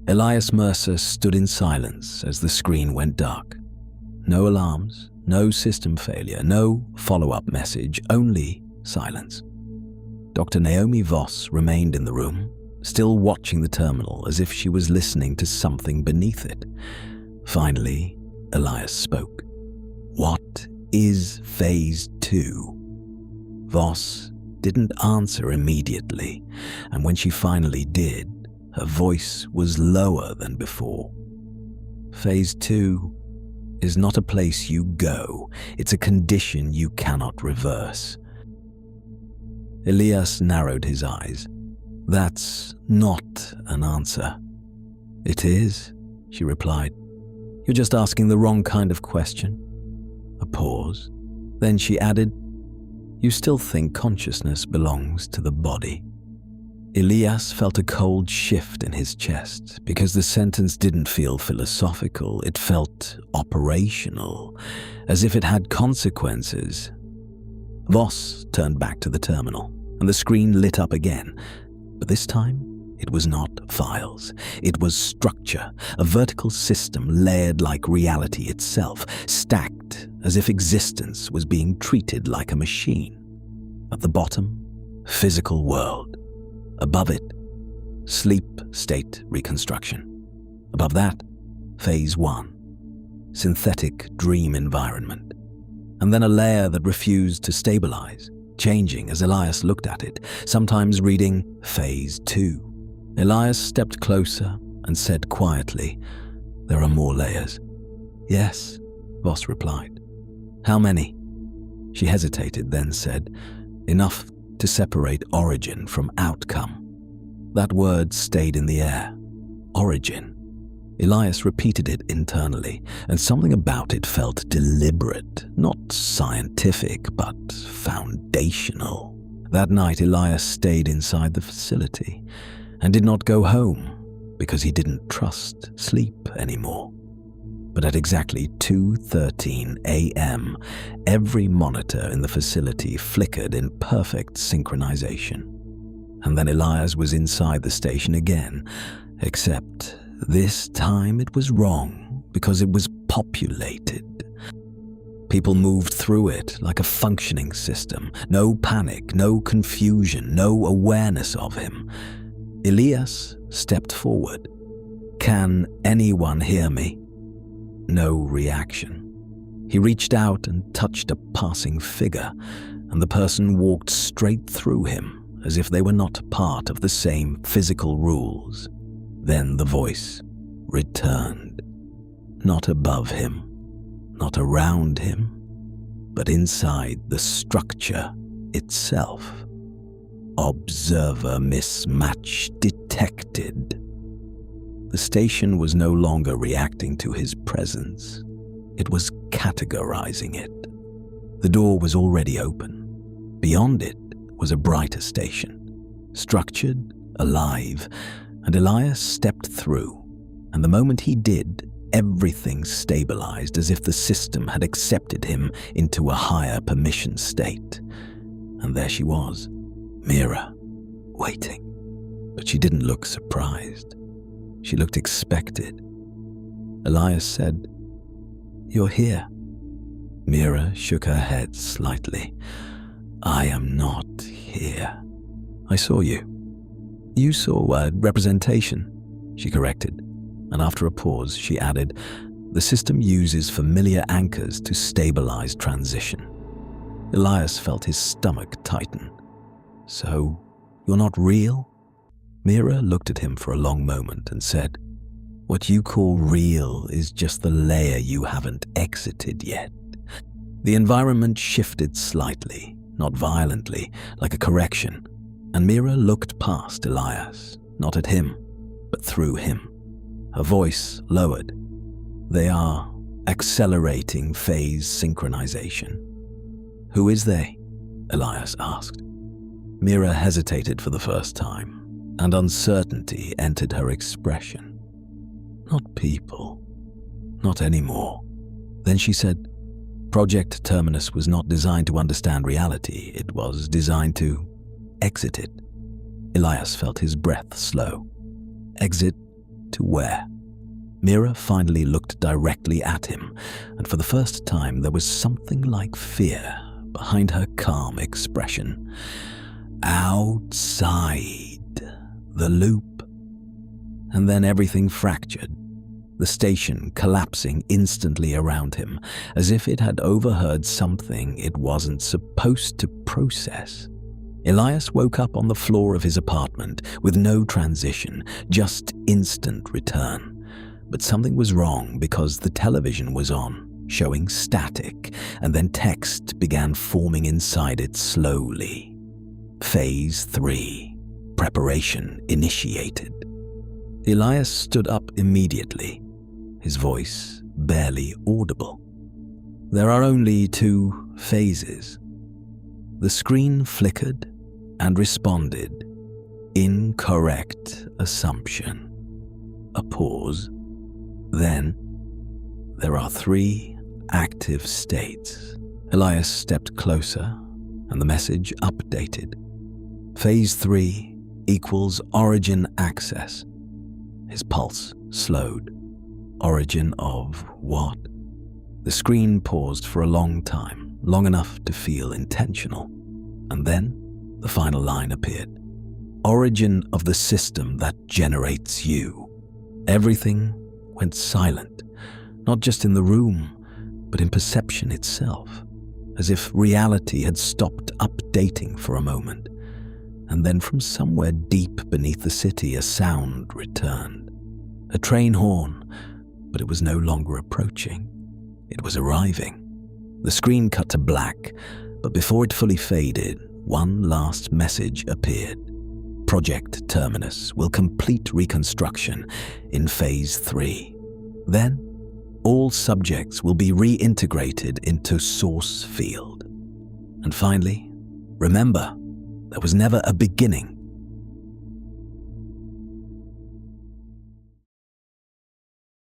Elias Mercer stood in silence as the screen went dark. No alarms, no system failure, no follow-up message, only silence. Dr. Naomi Voss remained in the room, still watching the terminal as if she was listening to something beneath it. Finally, Elias spoke. "What is Phase 2? Voss didn't answer immediately, and when she finally did, her voice was lower than before. "Phase 2 is not a place you go. It's a condition you cannot reverse." Elias narrowed his eyes. "That's not an answer." "It is," she replied. "You're just asking the wrong kind of question." A pause. Then she added, "You still think consciousness belongs to the body." Elias felt a cold shift in his chest because the sentence didn't feel philosophical, it felt operational, as if it had consequences. Voss turned back to the terminal, and the screen lit up again, but this time it was not files. It was structure, a vertical system layered like reality itself, stacked as if existence was being treated like a machine. At the bottom, physical world. Above it, sleep state reconstruction. Above that, Phase 1, synthetic dream environment. And then a layer that refused to stabilize, changing as Elias looked at it, sometimes reading Phase 2. Elias stepped closer and said quietly, "There are more layers." "Yes," Voss replied. "How many?" She hesitated, then said, "Enough to separate origin from outcome." That word stayed in the air. Origin. Elias repeated it internally, and something about it felt deliberate, not scientific, but foundational. That night, Elias stayed inside the facility and did not go home because he didn't trust sleep anymore. But at exactly 2:13 a.m., every monitor in the facility flickered in perfect synchronization. And then Elias was inside the station again, except this time it was wrong because it was populated. People moved through it like a functioning system. No panic, no confusion, no awareness of him. Elias stepped forward. "Can anyone hear me?" No reaction. He reached out and touched a passing figure, and the person walked straight through him as if they were not part of the same physical rules. Then the voice returned. Not above him, not around him, but inside the structure itself. "Observer mismatch detected." The station was no longer reacting to his presence. It was categorizing it. The door was already open. Beyond it was a brighter station, structured, alive, and Elias stepped through. And the moment he did, everything stabilized as if the system had accepted him into a higher permission state. And there she was, Mira, waiting. But she didn't look surprised. She looked expected. Elias said, "You're here." Mira shook her head slightly. "I am not here. I saw you." "You saw a representation," she corrected, and after a pause she added, "The system uses familiar anchors to stabilize transition." Elias felt his stomach tighten. "So, you're not real?" Mira looked at him for a long moment and said, "What you call real is just the layer you haven't exited yet." The environment shifted slightly, not violently, like a correction, and Mira looked past Elias, not at him, but through him. Her voice lowered. "They are accelerating phase synchronization." "Who is they?" Elias asked. Mira hesitated for the first time, and uncertainty entered her expression. "Not people. Not anymore." Then she said, "Project Terminus was not designed to understand reality. It was designed to exit it." Elias felt his breath slow. "Exit To where? Mira finally looked directly at him, and for the first time there was something like fear behind her calm expression. Outside the loop. And then everything fractured, the station collapsing instantly around him, as if it had overheard something it wasn't supposed to process. Elias woke up on the floor of his apartment with no transition, just instant return. But something was wrong because the television was on, showing static, and then text began forming inside it slowly. Phase 3. Preparation initiated. Elias stood up immediately, his voice barely audible. There are only 2 phases. The screen flickered and responded. Incorrect assumption. A pause. Then, there are 3 active states. Elias stepped closer, and the message updated. Phase 3 equals origin access. His pulse slowed. Origin of what? The screen paused for a long time, long enough to feel intentional. And then, the final line appeared. Origin of the system that generates you. Everything went silent, not just in the room, but in perception itself, as if reality had stopped updating for a moment. And then from somewhere deep beneath the city, a sound returned. A train horn, but it was no longer approaching. It was arriving. The screen cut to black, but before it fully faded, one last message appeared. Project Terminus will complete reconstruction in Phase 3. Then, all subjects will be reintegrated into source field. And finally, remember, there was never a beginning,